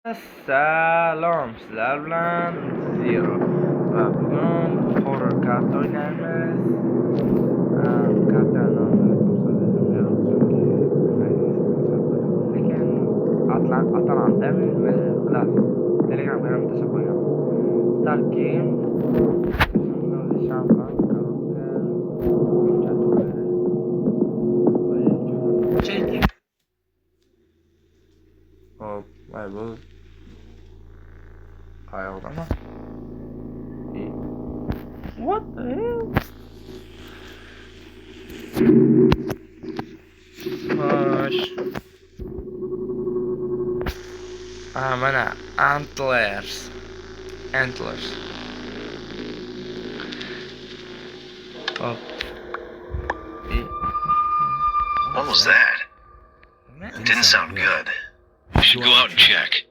Salom, sizlar bilan Zero va bugun horror kart o'ynaymiz. Karta nomini to'g'risida yo'q, chunki lekin Atalanta xullas Telegram kanalimda tashlab qo'ygan. Start game. Şampan, karotka, çekti. Hop, vay bu. Ayağda mı? What the hell? Hoş. Mana antlers. Hop. What was that? Didn't sound good. We should go out and check.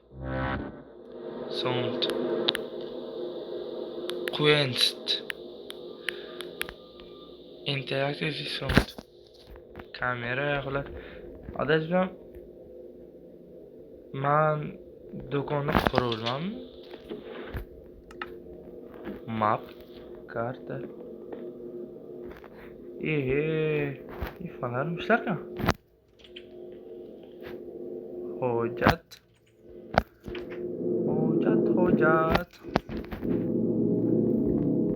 Sound. Quenched. Interactive sound. Kamera xullas. Adashim. Men do'konni qurolmanmi? Map karta. Falanmışlar. Hojat.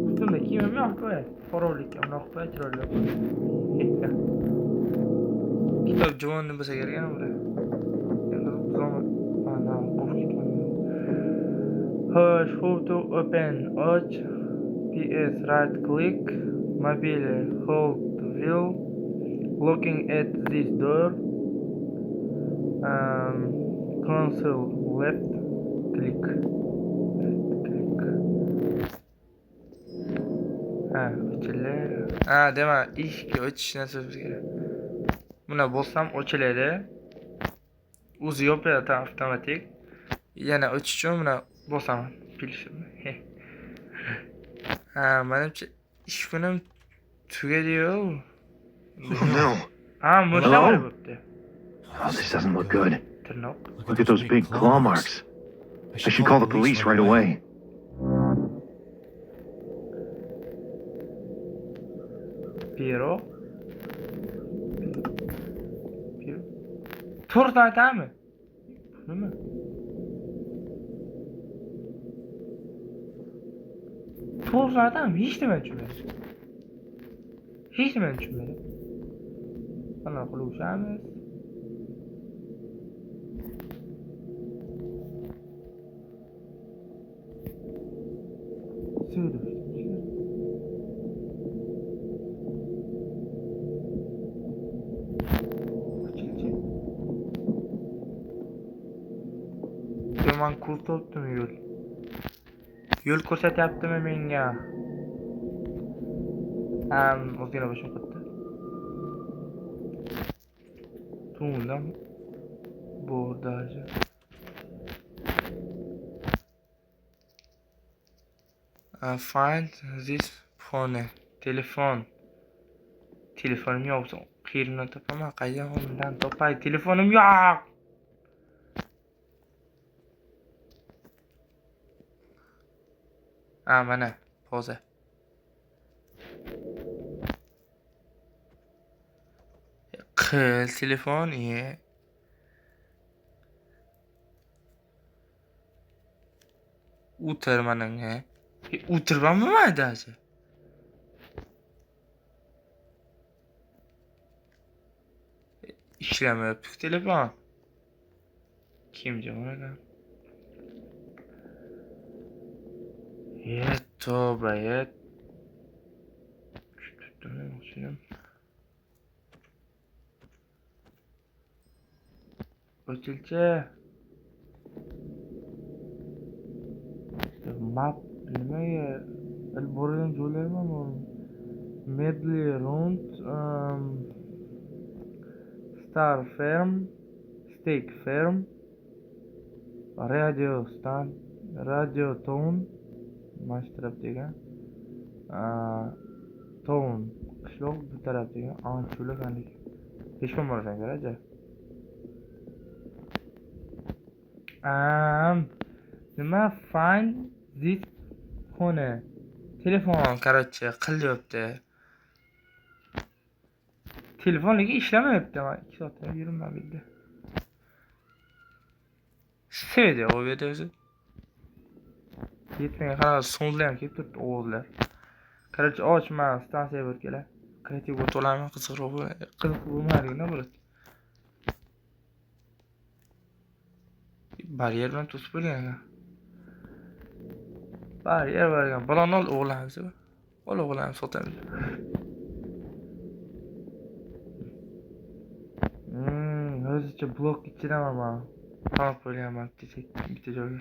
Üstümde kimim yok be. Hororlik yok be, troll yok. Kitap juvonni bo'lsa kerak buraya. Endi zaman mana qo'shib ketman. Hush, how to open och. PS right click. Mobile hold wheel. Looking at this door. Console left click. Demak, ishga o'tish narsasi kerak. Buni bosam ochiladi. O'zi yopadi avtomatik. Yana o'tish uchun buni bosaman. Bilishimni. Menimcha ish kunim tugadi-yu. Oh no. Mushlar bo'pti. Oh, this doesn't look good. Tirnoq. Look at those big claw marks. I should call the police right away. Piero. To'g'ri aytami? Nima? To'g'ri aytami? Hech nima tushunmadim. Qanaqa qilishamiz? Men ko'rsatdim yo'l. Yo'l ko'rsatyaptimi menga? O'zgina boshim qotdi. To'g'ridan bordaji. Find this phone. Telefonim yo'q. Qayerdan topaman? Qayerdan topay? Telefonim yo'q. Mana poza. Qil telefon, O'tirmaning, O'tirmanmi maydachi? İşlemayapti telefon. Kim javob? Tövbe. Ochilchi. Map nimaga? Borgan joylarmi? Medley Round, Star Farm, Steak Farm, Radio Town, Mashtrab degan. Town, qishloq bu taraf degan. Anchulaganlik. Hech kim borsan kerak. Nima find this phone? Telefon короче qilyapti. Telefon nega ishlamayapti? Men 2 soatdan yuribman bu yerda. Sevdi o yerda o'zi. Yetmay qanaqa so'nglar ham kelib turibdi o'g'illar. Короче ochman stansiyaga borib kelay. Kreativ o'to'laman qiziqroq bo'lmaydigina bo'ladi. Baryer bilan to'sib qo'ygan ekan. Baryer bergan. Balon ol o'g'lamiz. Ol o'g'lamiz sotamiz. Hozircha blok ichidaman men. Qolib qo'yganman bitta joyga.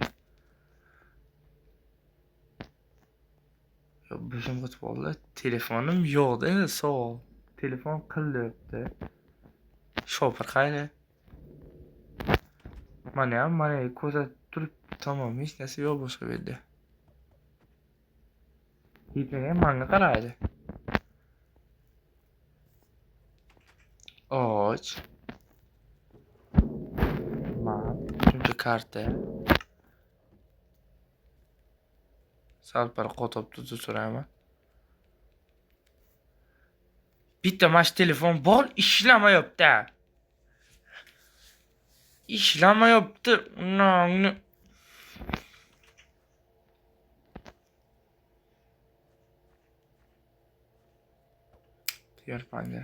Yo, boshim qotib qoldi. Telefonim yo'qda, savol. Telefon qilyapti. Shopir qayda? Mana ko'rsatib turibdi, tamom, hech narsa yo'q boshqa bu yerda. Yetmagan menga qaraydi. Och. Shuncha karta. Sal-pal qotibdi so'rayman. Bitta mash telefon bor, ishlamayapti. İşlemayapti. Unangni. Yarpanda.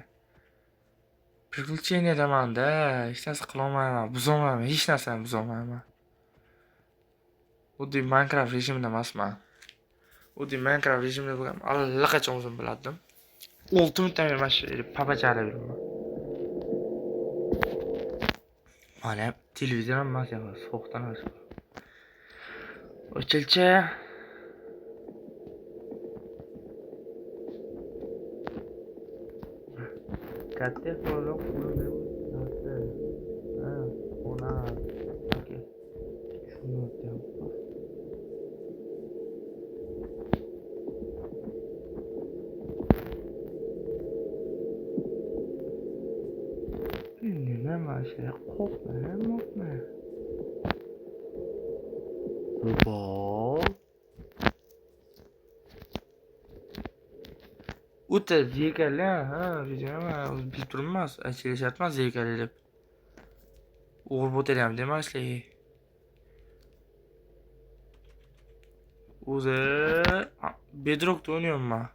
Приключение demanda, hech narsa qila olmayman, buzolmayman, hech narsani buzolmayman. Xuddi Minecraft rejimida emasman. Xuddi Minecraft rejimida bo'lgan, allaqachon o'zim biladim. 6 minutdan beri mana shu papachalab yuraman. Mana televizor ham emas, sovuqdan o'sib. O'chilcha. Katta ko'loq qulunni narsa. Ona. Okey. Shuni o'tyapman. Nima şey qo'rqma. Bol. O'ta ziyakali, videoga biz turmas, aytilishatmas ziyakali deb. O'g'il bo'tar ham demaslik. O'zi Bedrock'da o'ynayapman.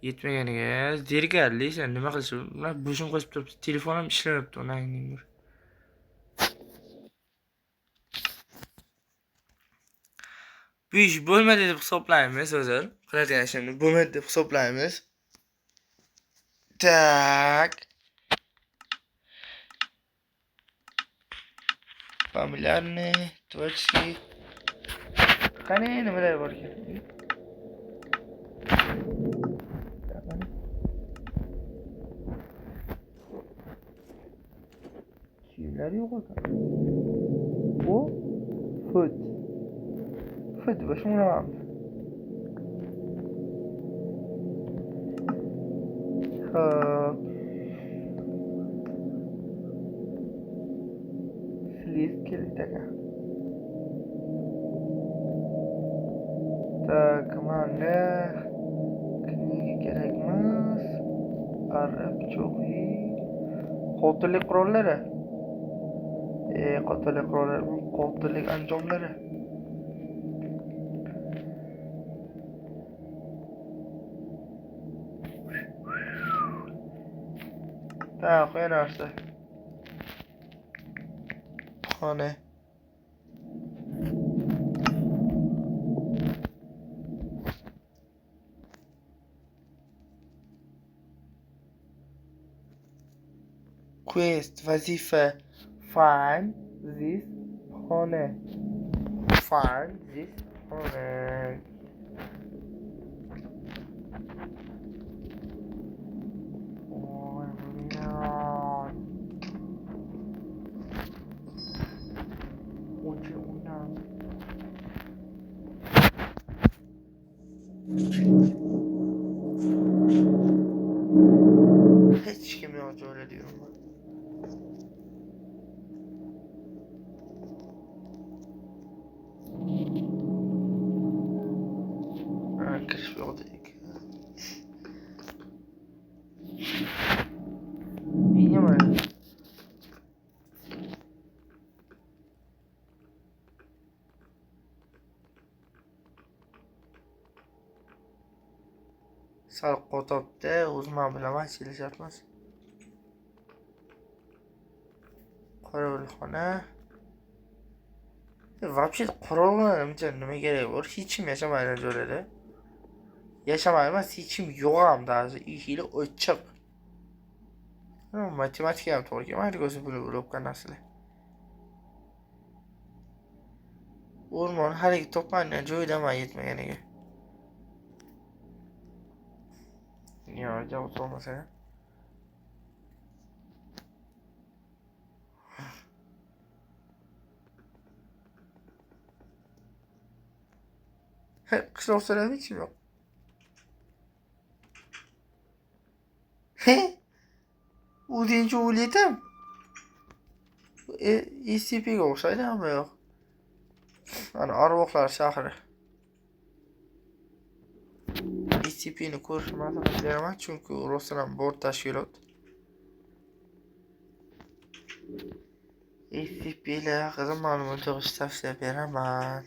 Yetmaganiga zerikarli, sen nima qilishim? Ular bo'shim qo'yib turibdi, telefonim ishlamayapti, onangning bir. Bu ish bo'lmadi deb hisoblaymiz hozir. Qiladigan ishimni bo'lmadi deb hisoblaymiz. Tak. Familiarni, точки. Qani nimalar bor ekan? Şeyler yok orada. Bu food. Food başımına var. Filiz kelitaka. Tak mana kniga kerakmas. Arab çok iyi. Qotillik qurollari. Qotillik qurollari, qotillik anjomlari. Tak, qo'ya narsa. Xona. Quest, vazifa. Find this xona. Find this xona. Hiç kim yok öyle diyorum ben. sal qotobda o'zi men bilan kelishyapmiz. Qorovulxona. Вообще qorovulxona nima kerak bor? Hech kim yashamaydi joylarda. Yashamaydi emas, hech kim yo'q ham даже. Eshiklar ochiq. Matematika ham to'g'ri kelmaydi, ko'zi bo'lib narsalar. O'rmon haligi to'plangan joydaman yetmaganiga. Yo, javob olmasa. Qishloq so'radi hech kim yo'q. U deyincha o'ylaydim. SCP'ga o'xshaydi hamma yo'q. Ana arvohlar shahri. SCP'ni ko'rishni maslahat beraman, chunki rostdan bor tashkilot. SCP'lar haqida ma'lumot yig'ish tavsiya beraman.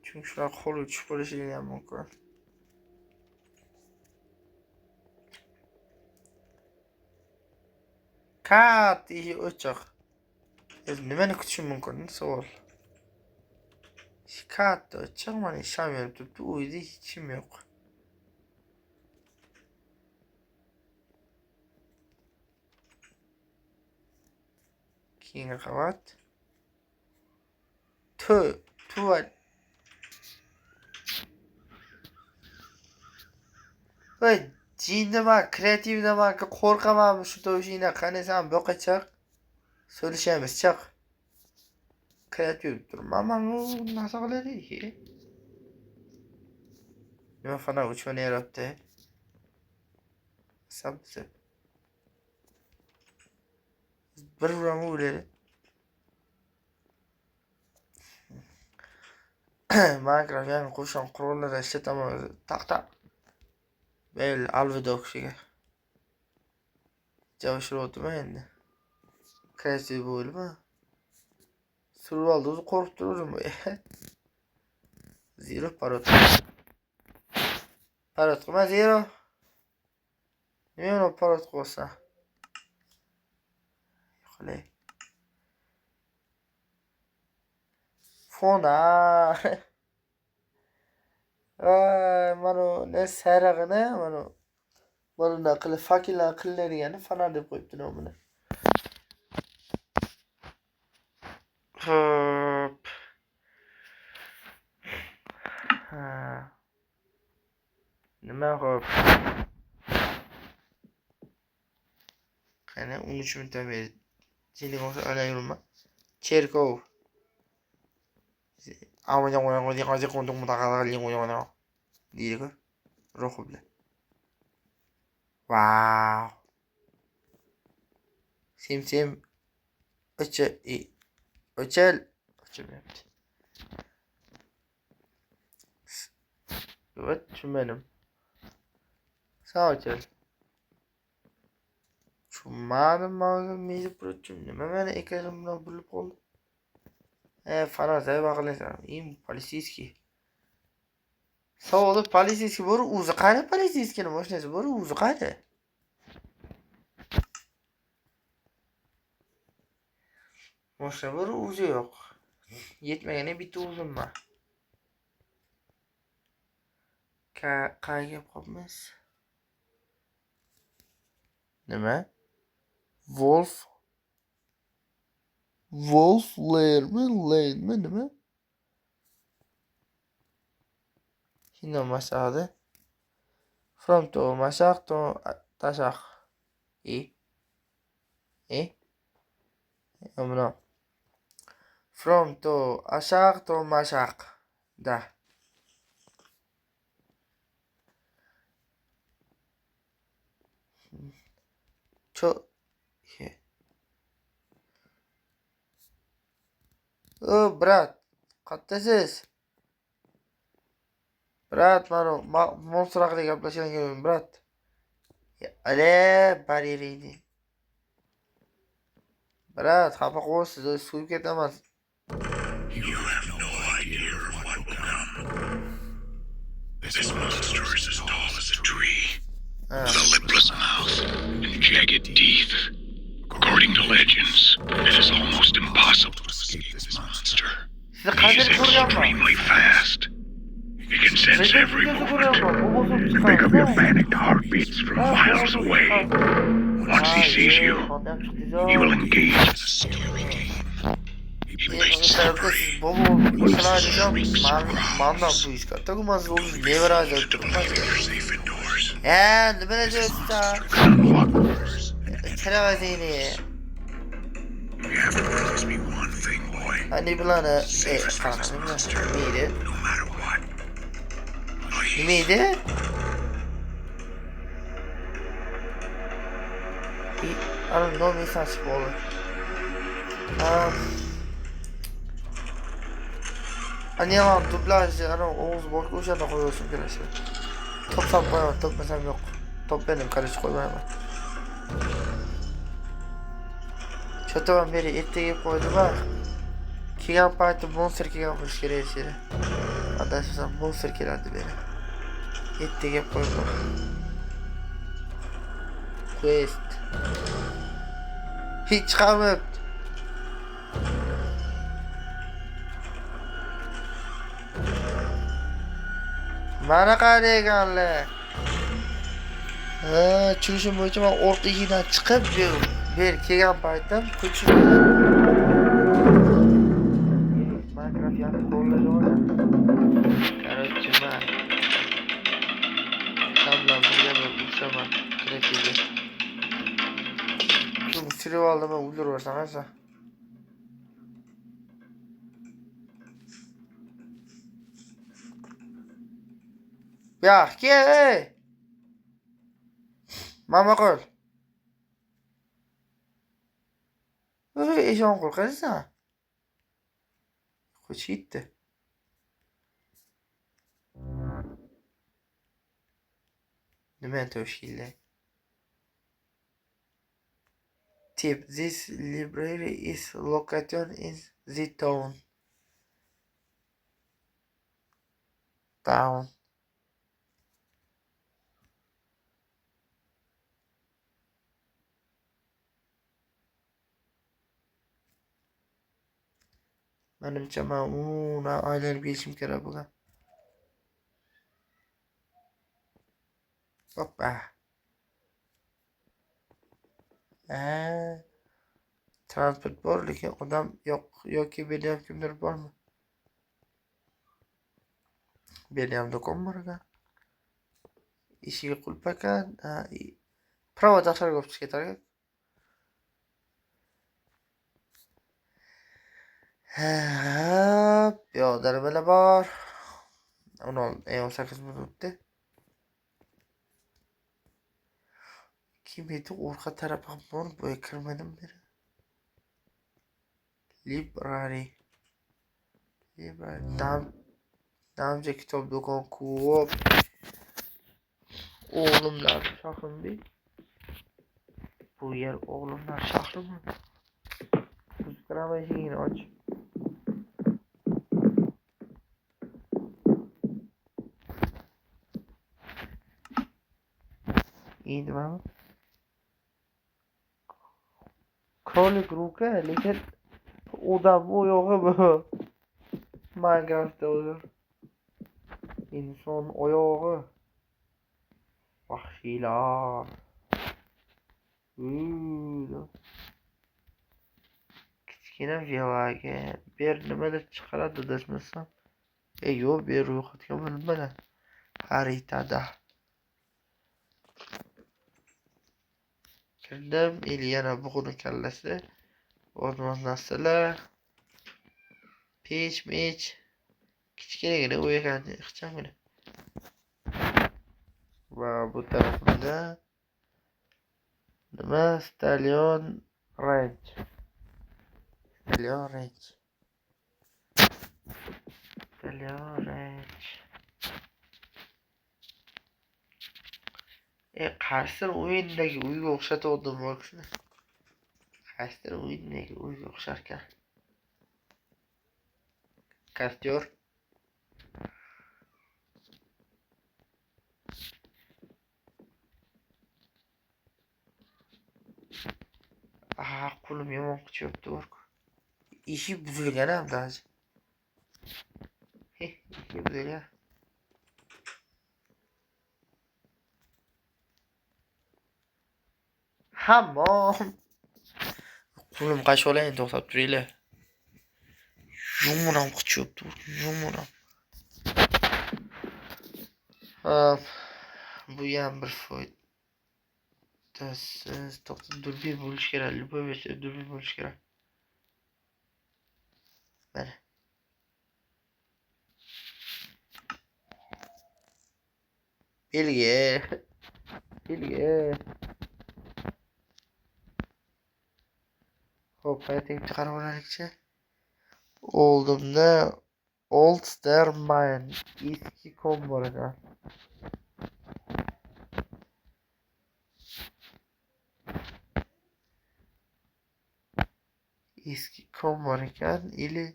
Chunki shular qo'l uchib qo'yishligi ham mumkin. Kat ochiq. Nimani kutishim mumkin? Savol. Kat ochiq, mana sham yonib turibdi, uyda hech kim yo'q. Keyingi qavat. Tuvat. Voy, jinniman, kreativdaman, qo'rqaman shu to'shingdan. Qaniysan, bu yoqqa chiq. So'rashamiz, chiq. Kreativ turibman, men u narsa qilaylik. Nima fana uchun yaratdi? Sabzi. Bir uramu o'ylaydi. Minecraft yangi qo'shon qurollar ishlataman. Taqta. Bel alvido kishiga. Javashirotma endi. Kreativ bo'lma. Survalda o'zi qo'rqib turdim. Zero parot. Parot qilma zero. Nima uni parot qilsa? Yo'qlay. Fona. Mana ne sarig'ini, mana qilib fakillar qilinadiganini fana deb qo'yibdi nomini. Hop. Nima hop? Qani 13 minutdan beri telefon olayurma. Cherkov. Deydi-ku. Ruhi bilan. Wow. Sim. O'chil. O'chilmayapti. Evet, tushunmadim. Sağ o'chil. Tushunmadim, mavzu mezi prochum. Nima meni ekranim bilan bo'lib qoldi? Fanazay baqlaysan. Полицейский. Savoli полицейский bor, o'zi qani полицейскийni mashinasi bor, o'zi qani? Mashina bor, o'zi yo'q. Yetmagani bitta o'zim bor. Qayga qolmiz? Nima? Wolf Lane nima? Hino masahada. From to mashaq to tashaq. Amno. From to ashaq to mashaq. Da. Brat, qattasiz? Brat, mana monster haqida gaplashayotgan brat. Ale, bariydi. Brat, xafa qilasiz, suvga ketaman. You have no idea what will come. This monster is as tall as a tree, Ha. with a lipless mouth and jagged teeth. According to legends, it is almost impossible to escape this monster. Sizni He qanday is ko'rganman? extremely fast. He can sense Reja every videosi movement, ko'ryapman. Bu bosib pick up your chiqamiz. panicked heartbeats from miles away. Once he sees you, he will engage in a scary game. He plays separate. Mandan bu ish katta gumas o'ziz nevarada o'tiribman. You're safe indoors. Nima deyapsan? Unlock doors. Kiravazini. You have to promise me one thing, boy. Ani bilan Safe from this monster, nima edi? no matter what. Nima edi? Ana nomi sachib oldi. Ani ham dublajni ana o'g'iz borku o'shanda qo'yishim kerak. Topsam qo'yaman, topmasam yo'q. Topmadim, qarash qo'ymayman. Cho'taman beri ertaga yeb qo'ydim-a. Kelgan payti monster kelgan bo'lish kerak edi. Adashsam monster keladi beri. Ertaga yeb qo'ydim. Quest. Hech chiqarmayapti. Mana qaraganlar. Tushunishim bo'yicha men ortigidan chiqib ber kelgan paytim ko'chib Minecraft yangi qo'lladim. Короче, men bilan birga bir urshaman kreatiga. Shu serialda men o'ldiraversam esa. Ya, kel. Mama qo'l. Eshon qo'l qarasan. Qo'chitdi. Nima to'shildi? Tip: This library is located in the town. Menimcha men uni aylanib kelishim kerak bo'lgan. Hoppa. Transport bor, lekin odam yo'q yoki Beliam kimdir bormi? Beliam do'kon bor ekan. Eshigi qulf ekan. Prava daxtarga olib chiqib ketar ekan. Piyoda nimalar bor? 18 minutda. Kim edi orqa taraf ham bor, bo'ya kirmadim beri. Library. Namja kitob do'kon ko'p. O'g'limlar shahrimda. Bu yer o'g'limlar shahrimi? Kiraman eshigini och. Endi mana Krolik ruka, lekin odam oyog'i bu. Minecraftda o'zir. İnson oyog'i. Vahşilar. Kichkina villaga ber nimadir chiqaradi desmasam. Yo'q, ber ro'yxatga olinmagan. Xaritada. Kirdim, yana bug'uni kallasi. O'zmas narsalar. Pech. Kichkinagina uy ekan, ixchamgina. Va bu tarafda nima? Stallion Ranch. Qaysidir o'yindagi uyga o'xshatdim bo'lishni. Qaysidir o'yindagi uyga o'xshar ekan. Kostyor. Kulum yomon qichiyapti o'rk. Ishi buzilgan ham даже. Ishi buzilgan. Hammom. Qo'lim qash olayin, to'xtab turinglar. Yomon ham qichiyapti, yomon ham. Hop. Bu ham bir foydasiz. To'xtab, durbin bo'lish kerak. Любой versa durbin bo'lish kerak. Mana. Belgi. Belgi. Hop, hayatga chiqarib olaylikchi. Oldimda Oldster Mine eski kom bor ekan. Eski kom bor ekan, ili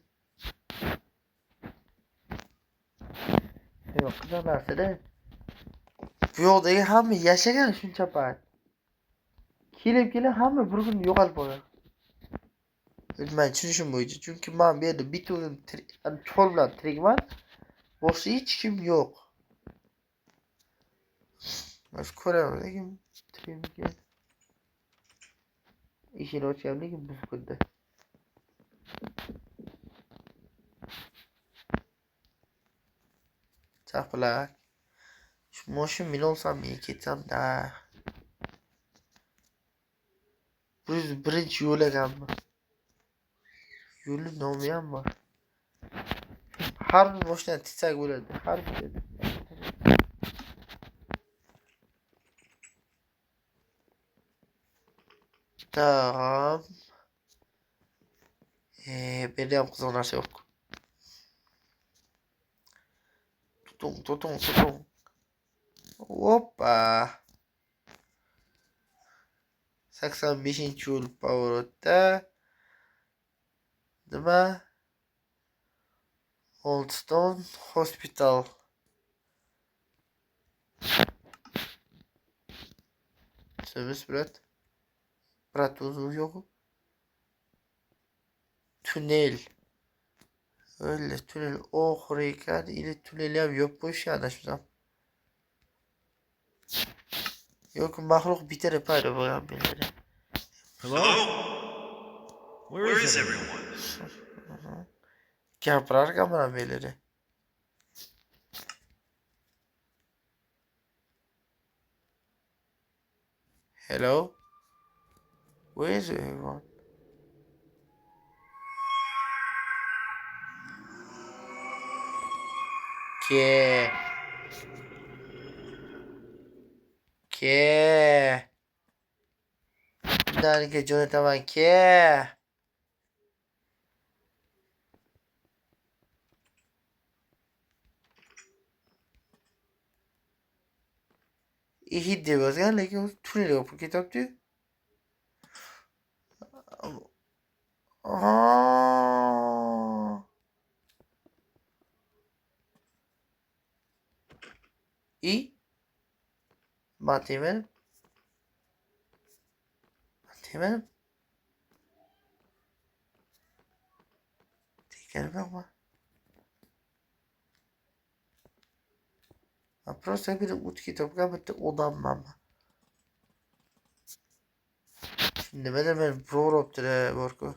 yo'q, qiziq narsa-da. Bu yoqdagi hamma yashagan shuncha payt. Kelib hamma bir kun yo'qolib qolgan. Men tushunishim bo'yicha, chunki men bu yerda bitta o'zim chol bilan tirikman. Boshqa hech kim yo'q. Mana ko'raman, lekin tirikman. Eshikni ochgan, lekin buzib qo'ydi. Chaqlar. Şu motion min olsam men ketsam-da. Bu birinchi yo'l ekanmi? Yo'lning nomi ham bor. Har bir moshinadan titsak bo'ladi. Har bir. Tamam. Bende ham qiziq narsa yo'q. Tutung. Hoppa. 85-yo'l поворотda. Nima? Oldstone Hospital. Service brat. Brat uzun yok. Tünel. Öyle tünel oxiri ekan, ili tünel ham yo'q qo'yishgan adashmasam. Yo'q, maxluq bitara paydo bo'lgan belgida. Hello? Where is everyone? Gapirar kamera belgida. Hello? Where is everyone? Ke. Daniga jo'nataman ke. Hid deb yozgan, lekin u tunnel yopib ketyapti. Matemen. Tekrar bakma. Просто bir utki topgan bitta odamman. Şimdi ben proroptire borku.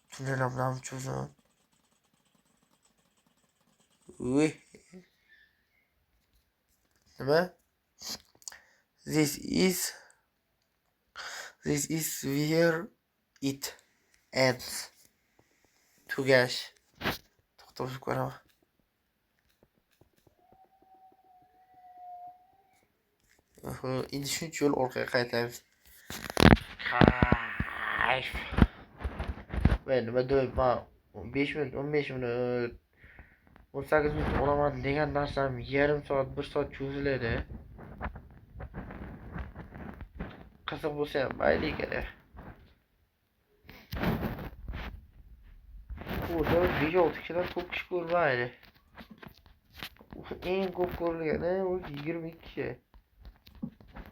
Tunnelamdan çözün. Uy. Nima? This is where it ends. Tugash. To'xtab ko'raman. Endi shuncha yo'l orqaga qaytamiz. Kayf. Men nima deyman? 5 minut, 15 minut, 18 minut olaman degan narsam yarim soat, 1 soat cho'ziladi. Qiziq bo'lsa ham mayli kerak. Burada 5-6 kishidan ko'p kishi ko'rmaydi. Eng ko'p ko'rilgani u 22 kishi.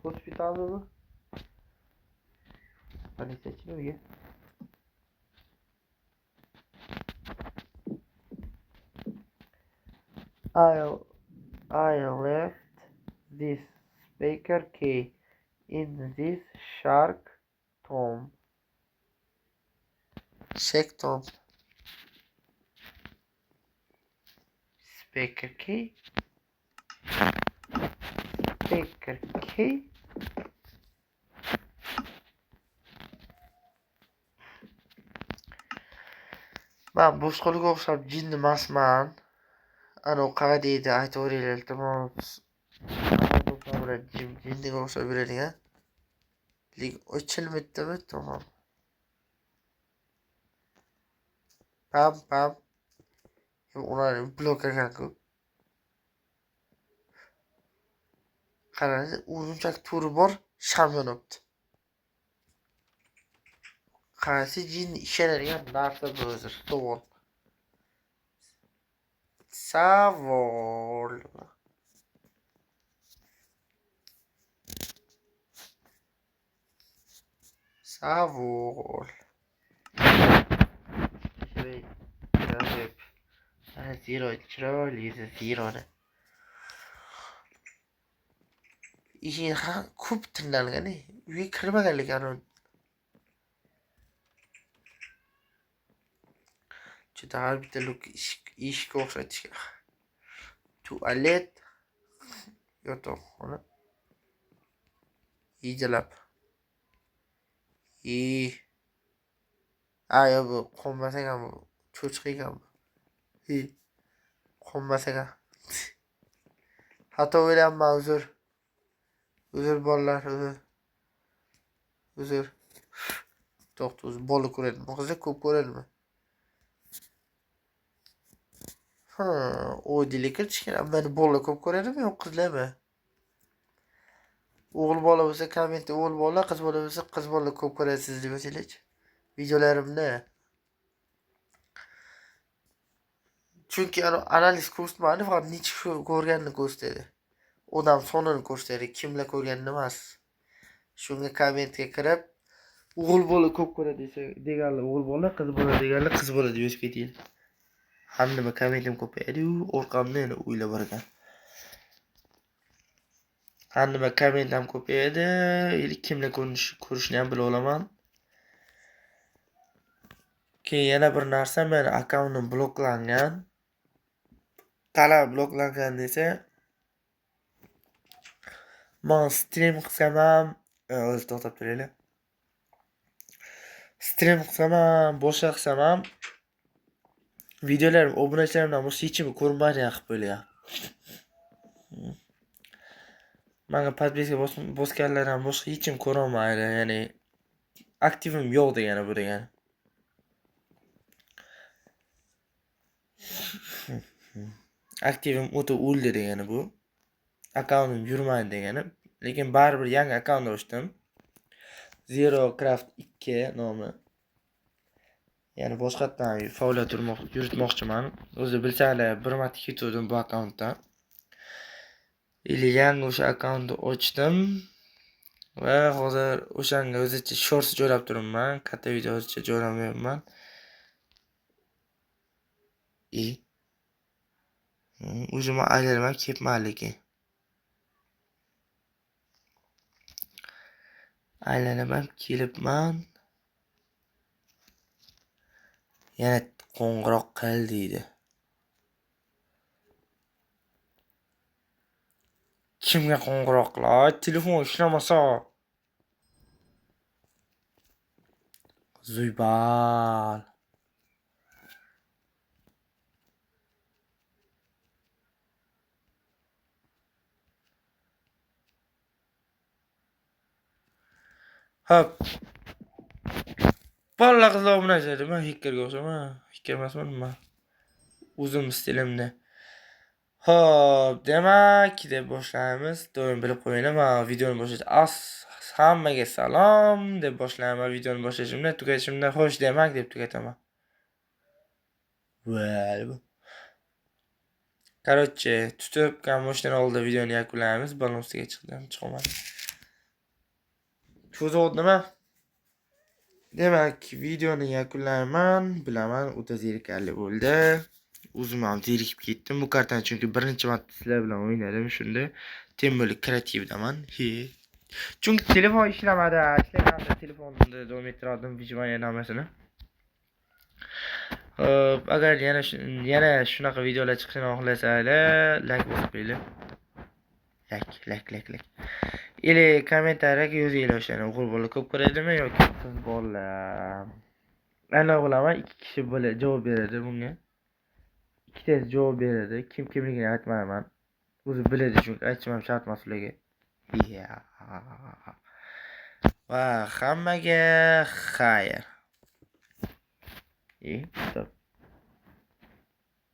Hospitalmi bu? Politsiyachini uyi. I left this speaker key in this shark tomb. Shark tomb. Speaker key. Speaker key. Ben boshqalarga o'xshab jinni emasman. Ana qaqa deydi, aytaveringlar iltimos. Jinniga o'xshab yuradigan. Lekin ochilmaydimi? Tamam. Pam. Ular bloklagan-ku. Qarang, uzunchak turi bor, sham yonibdi. Qaysi jinni ishonadigan narsa bu o'zi? Savol. Zero chiroyli zeroni. Eshik ham ko'p tinlangan. Uyga kirmaganlik aniq. Juda har bitta eshikka o'xshatishgan. Tualet, yotoqxona. Ijalab. Ayo bu qonmasak ham cho'chqa ekan bu. Qonmasak ham. Hatto o'ylayapman uzr. Uzr bolalar, uzr. To'xta, bola ko'radimi? Qizlar ko'p ko'radimi? O'ydilik kirishgan. Meni bola ko'p ko'radimi, yo'q qizlarmi? O'g'il bola bo'lsa kommentda o'g'il bola, qiz bola bo'lsa qiz bola ko'p ko'rasiz deb yozinglar. Videolarimni. Chunki analiz ko'rsatmadi, faqat necha ko'rganini ko'rsatadi. Odam sonini ko'rsatadi, kimlar ko'rganini emas. Shunga kommentga kirib, o'g'il bola ko'p ko'radi desa, deganlar o'g'il bola, qiz bola deganlar qiz bola deb yozib ketinglar. Hamma kommentim ko'payadi-yu, orqamda yana o'ylab borgan. Hamma komment ham ko'payadi, kimlar ko'rishni ham bila olaman. Keyin yana bir narsa, meni akkauntim bloklangan. Talab bloklangan desa, men stream qilsam ham, o'zi to'xtab turinglar. Stream qilsam ham, boshqa qilsam ham videolarim obunachilarimdan boshqa hech kim ko'rmaydigan qilib qo'yilgan. Menga podpiska bosganlar ham boshqa hech kim ko'ra olmaydi, ya'ni aktivim yo'q degani bu degani. Aktivim o'ta o'ldi degani bu. Akkauntim yurmaydi degani. Lekin baribir yangi akkaunt ochdim. ZeroCraft 2 nomi. Ya'ni boshqatdan faoliyat yuritmoqchiman. O'zi bilsanglar, bir marta ketdim bu akkauntdan. Yangi o'sha akkauntni ochdim va hozir o'shanga o'zicha shorts joylab turibman. Katta video o'zicha joylamayapman. O'zim aylanib ketman lekin. Aylanib kelibman. Yana qo'ng'iroq qil deydi. Kimga qo'ng'iroq qilay? Telefon ishlamasa. Zuybal. Hop. Balla qizlar bilan ishladim. Men hekkerga o'xshaman. Hekker emasman nima? O'zim stilimda. Hop, demak, deb boshlaymiz. Doim bilib qo'yinglar, men videoni boshlash hammaga salom deb boshlayman. Videoni boshlashimda, tugatishimda xo'sh demak deb tugataman. Короче, tutib, kammoshdan oldin videoni yakunlaymiz. Balonsiga chiqdim, chiqmadim. Cho'zib nima? Demak, videoni yakunlayman. Bilaman, o'ta zerikarli bo'ldi. O'zim ham zerikib ketdim. Bu kartani chunki birinchi marta sizlar bilan o'ynadim shunda. Tem bo'lib kreativdaman. Chunki telefon ishlamadi. Ishlaganda telefonda davom ettirardim Vijmania namasini. Hop, agar yana shunaqa videolar chiqishini xohlasanglar, like bosib qo'yinglar. Like. Или kommentariyaga yozinglar o'shani. O'g'il bola ko'p ko'radimi yoki qiz bola? Aniq bilaman, 2 kishi javob beradi bunga. Ikkitasi javob beradi. Kim kimligini aytmayman. O'zi biladi chunki aytishim shart emas ularga. Va hammaga xayr. Stop.